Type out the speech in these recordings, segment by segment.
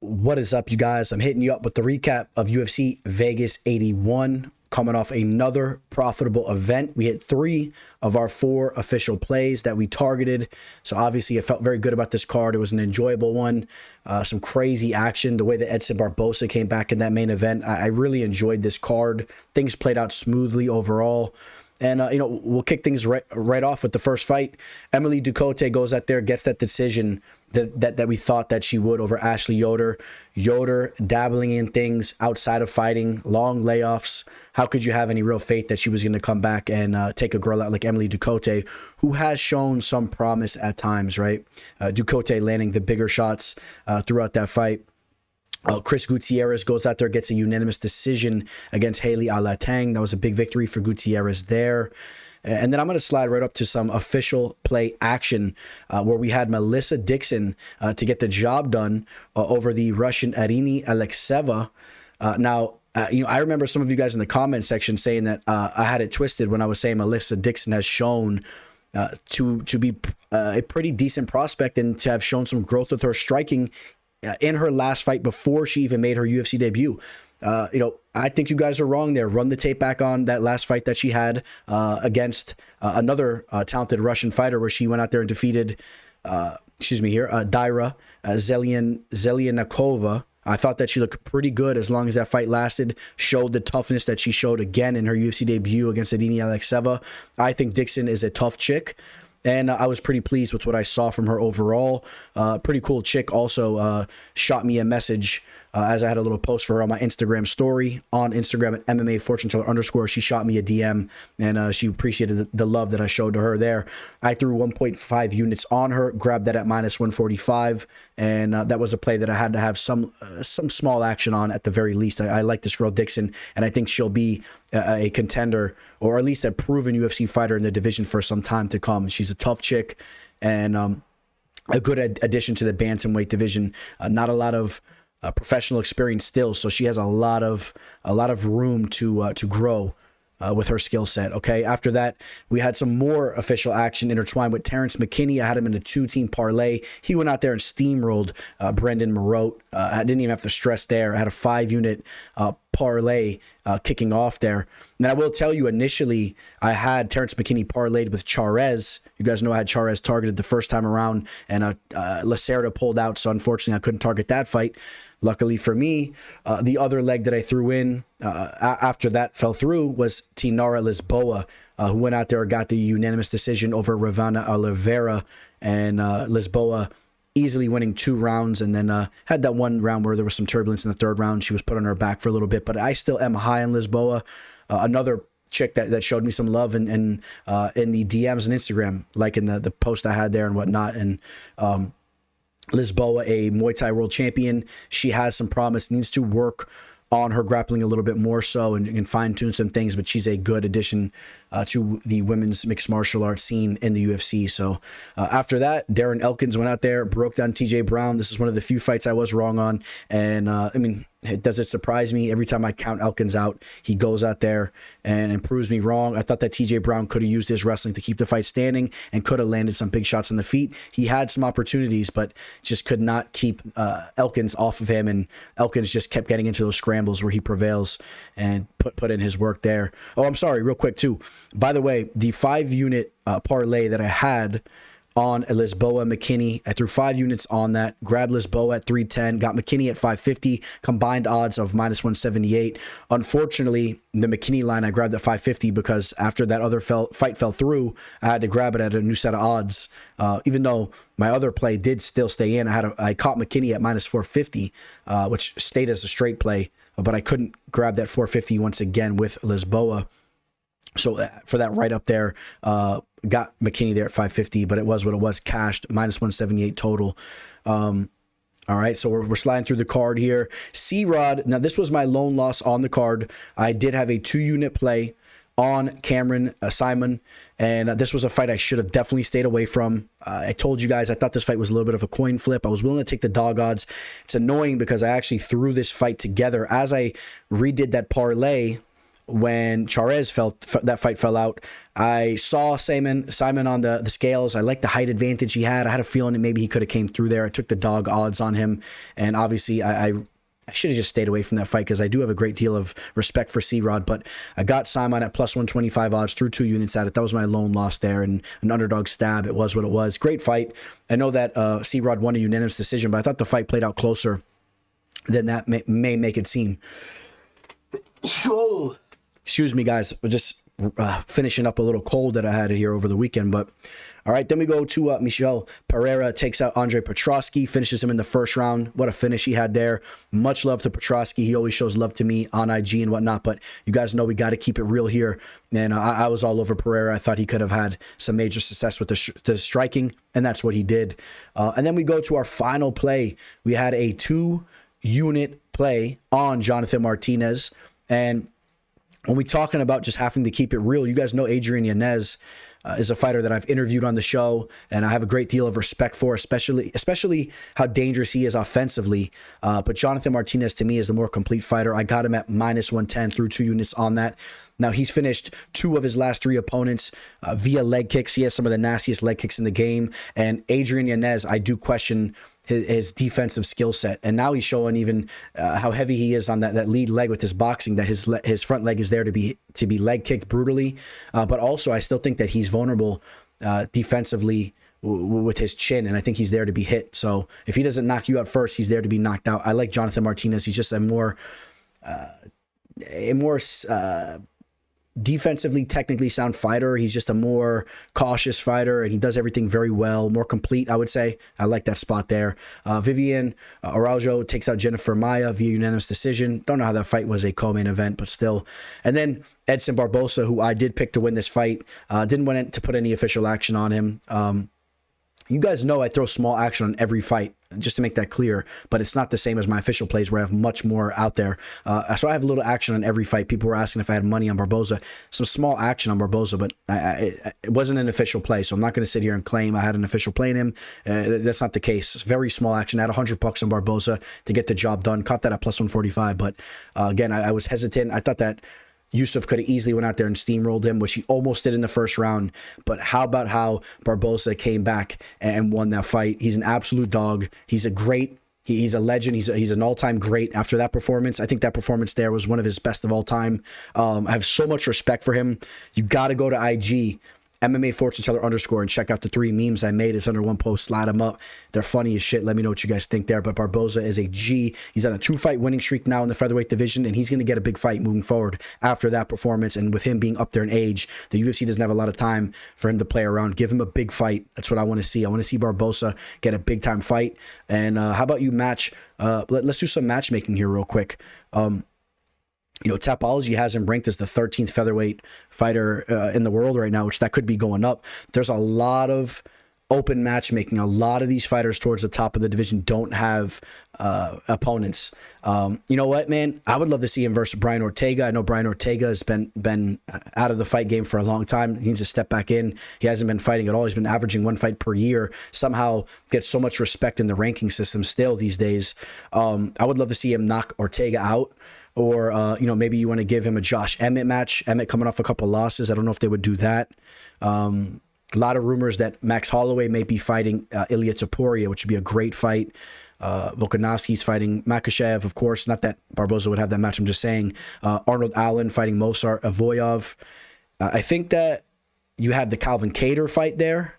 What is up, you guys? I'm hitting you up with the recap of UFC Vegas 81. Coming off another profitable event. We hit 3 of our 4 official plays that we targeted. So obviously I felt very good about this card. It was an enjoyable one. Some crazy action. The way that Edson Barboza came back in that main event. I really enjoyed this card. Things played out smoothly overall. And, we'll kick things right off with the first fight. Emily Ducote goes out there, gets that decision that we thought that she would over Ashley Yoder. Yoder dabbling in things outside of fighting, long layoffs. How could you have any real faith that she was going to come back and take a girl out like Emily Ducote, who has shown some promise at times, right? Ducote landing the bigger shots throughout that fight. Chris Gutierrez goes out there, gets a unanimous decision against Haley Alatang. That was a big victory for Gutierrez there. And then I'm going to slide right up to some official play action where we had Melissa Dixon to get the job done over the Russian Arini Alexeva. I remember some of you guys in the comment section saying that I had it twisted when I was saying Melissa Dixon has shown to be a pretty decent prospect and to have shown some growth with her striking in her last fight before she even made her UFC debut. I think you guys are wrong there. Run the tape back on that last fight that she had against another talented Russian fighter where she went out there and defeated, Daira Zelianakova. I thought that she looked pretty good as long as that fight lasted, showed the toughness that she showed again in her UFC debut against Arini Alexeva. I think Dixon is a tough chick. And I was pretty pleased with what I saw from her overall. Pretty cool chick. Also shot me a message as I had a little post for her on my Instagram story on Instagram at MMA Fortune Teller _. She shot me a DM and she appreciated the love that I showed to her there. I threw 1.5 units on her, grabbed that at -145, and that was a play that I had to have some small action on at the very least. I like this girl Dixon, and I think she'll be a contender, or at least a proven UFC fighter in the division for some time to come. She's a tough chick and a good addition to the bantamweight division. Not a lot of professional experience still, so she has a lot of room to grow with her skill set. Okay, after that, we had some more official action intertwined with Terence McKee. I had him in a 2-team parlay. He went out there and steamrolled Brendan Marotte. I didn't even have to stress there. I had a 5-unit parlay kicking off there. And I will tell you, initially, I had Terence McKee parlayed with Charez. You guys know I had Charez targeted the first time around, and Lacerda pulled out, so unfortunately I couldn't target that fight. Luckily for me, the other leg that I threw in after that fell through was Tinara Lisboa, who went out there and got the unanimous decision over Ravana Oliveira, and Lisboa easily winning 2 rounds, and then had that one round where there was some turbulence in the 3rd round. She was put on her back for a little bit, but I still am high on Lisboa. Another chick that showed me some love in the DMs and Instagram, like in the post I had there and whatnot, and Lisboa, a Muay Thai world champion. She has some promise, needs to work on her grappling a little bit more so and fine-tune some things, but she's a good addition to the women's mixed martial arts scene in the UFC. So after that, Darren Elkins went out there, broke down TJ Brown. This is one of the few fights I was wrong on. And does it surprise me? Every time I count Elkins out, he goes out there and proves me wrong. I thought that TJ Brown could have used his wrestling to keep the fight standing and could have landed some big shots on the feet. He had some opportunities, but just could not keep Elkins off of him. And Elkins just kept getting into those scrambles where he prevails and put in his work there. Oh, I'm sorry, real quick too. By the way, the 5-unit parlay that I had on Lisboa McKee, I threw 5 units on that, grabbed Lisboa at 310, got McKee at 550, combined odds of -178. Unfortunately, the McKee line I grabbed at 550 because after that other fight fell through, I had to grab it at a new set of odds. Even though my other play did still stay in, I caught McKee at -450, which stayed as a straight play, but I couldn't grab that 450 once again with Lisboa. So for that right up there, got McKee there at 550, but it was what it was, cashed, -178 total. All right, so we're sliding through the card here. C-Rod, now this was my lone loss on the card. I did have a 2-unit play on Cameron Simon, and this was a fight I should have definitely stayed away from. I told you guys I thought this fight was a little bit of a coin flip. I was willing to take the dog odds. It's annoying because I actually threw this fight together. As I redid that parlay, when that fight fell out. I saw Simon on the scales. I liked the height advantage he had. I had a feeling that maybe he could have came through there. I took the dog odds on him, and obviously I should have just stayed away from that fight because I do have a great deal of respect for C-Rod, but I got Simon at plus 125 odds, threw 2 units at it. That was my lone loss there, and an underdog stab. It was what it was. Great fight. I know that C-Rod won a unanimous decision, but I thought the fight played out closer than that may make it seem. Excuse me, guys. We're just finishing up a little cold that I had here over the weekend. But all right, then we go to Michel Pereira takes out Andre Petroski, finishes him in the first round. What a finish he had there. Much love to Petroski. He always shows love to me on IG and whatnot. But you guys know we got to keep it real here. And I was all over Pereira. I thought he could have had some major success with the striking, and that's what he did. And then we go to our final play. We had a 2-unit play on Jonathan Martinez. And when we're talking about just having to keep it real, you guys know Adrian Yanez is a fighter that I've interviewed on the show, and I have a great deal of respect for, especially how dangerous he is offensively. But Jonathan Martinez, to me, is the more complete fighter. I got him at minus 110 through 2 units on that. Now, he's finished 2 of his last 3 opponents via leg kicks. He has some of the nastiest leg kicks in the game. And Adrian Yanez, I do question his defensive skill set. And now he's showing even how heavy he is on that lead leg with his boxing, that his front leg is there to be leg kicked brutally. But also, I still think that he's vulnerable defensively with his chin, and I think he's there to be hit. So if he doesn't knock you out first, he's there to be knocked out. I like Jonathan Martinez. He's just a more defensively, technically sound fighter. He's just a more cautious fighter, and he does everything very well, more complete, I would say. I like that spot there. Vivian Araujo takes out Jennifer Maia via unanimous decision. Don't know how that fight was a co-main event, but still. And then Edson Barboza, who I did pick to win this fight, didn't want to put any official action on him. You guys know I throw small action on every fight, just to make that clear, but it's not the same as my official plays where I have much more out there. So I have a little action on every fight. People were asking if I had money on Barboza. Some small action on Barboza, but it wasn't an official play, so I'm not going to sit here and claim I had an official play in him. That's not the case. It's very small action. I had $100 on Barboza to get the job done. Caught that at plus 145, but again, I was hesitant. I thought that Yusuf could have easily went out there and steamrolled him, which he almost did in the first round. But how about how Barboza came back and won that fight? He's an absolute dog. He's a great. He's a legend. He's an all-time great after that performance. I think that performance there was one of his best of all time. I have so much respect for him. You got to go to IG, MMA Fortune Teller _ and check out the 3 memes I made. It's under one post. Slide them up. They're funny as shit. Let me know what you guys think there. But Barboza is a G. He's on a 2-fight winning streak now in the featherweight division, and he's going to get a big fight moving forward after that performance. And with him being up there in age, the UFC doesn't have a lot of time for him to play around. Give him a big fight. That's what I want to see. I want to see Barboza get a big time fight. And how about you match? Let's do some matchmaking here real quick. Tapology has him ranked as the 13th featherweight fighter in the world right now, which that could be going up. There's a lot of open matchmaking. A lot of these fighters towards the top of the division don't have opponents. You know what, man? I would love to see him versus Brian Ortega. I know Brian Ortega has been out of the fight game for a long time. He needs to step back in. He hasn't been fighting at all. He's been averaging 1 fight per year. Somehow gets so much respect in the ranking system still these days. I would love to see him knock Ortega out. Or, maybe you want to give him a Josh Emmett match. Emmett coming off a couple losses. I don't know if they would do that. A lot of rumors that Max Holloway may be fighting Ilya Topuria, which would be a great fight. Volkanovski's fighting Makhachev, of course. Not that Barboza would have that match, I'm just saying. Arnold Allen fighting Mozart Avoyov. I think that you have the Calvin Kattar fight there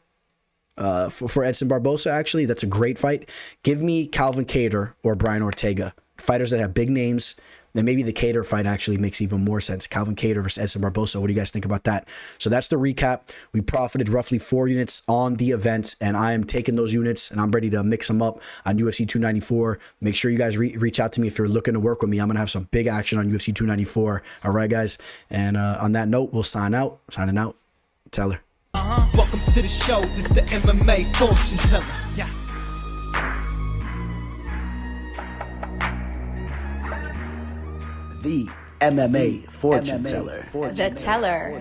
for Edson Barboza, actually. That's a great fight. Give me Calvin Kattar or Brian Ortega. Fighters that have big names. Then maybe the Kattar fight actually makes even more sense. Calvin Kattar versus Edson Barboza. What do you guys think about that? So that's the recap. We profited roughly 4 units on the event, and I am taking those units, and I'm ready to mix them up on UFC 294. Make sure you guys reach out to me if you're looking to work with me. I'm going to have some big action on UFC 294. All right, guys? And on that note, we'll sign out. Signing out. Teller. Welcome to the show. This is the MMA Fortune Teller. Yeah. The MMA Fortune Teller. The teller.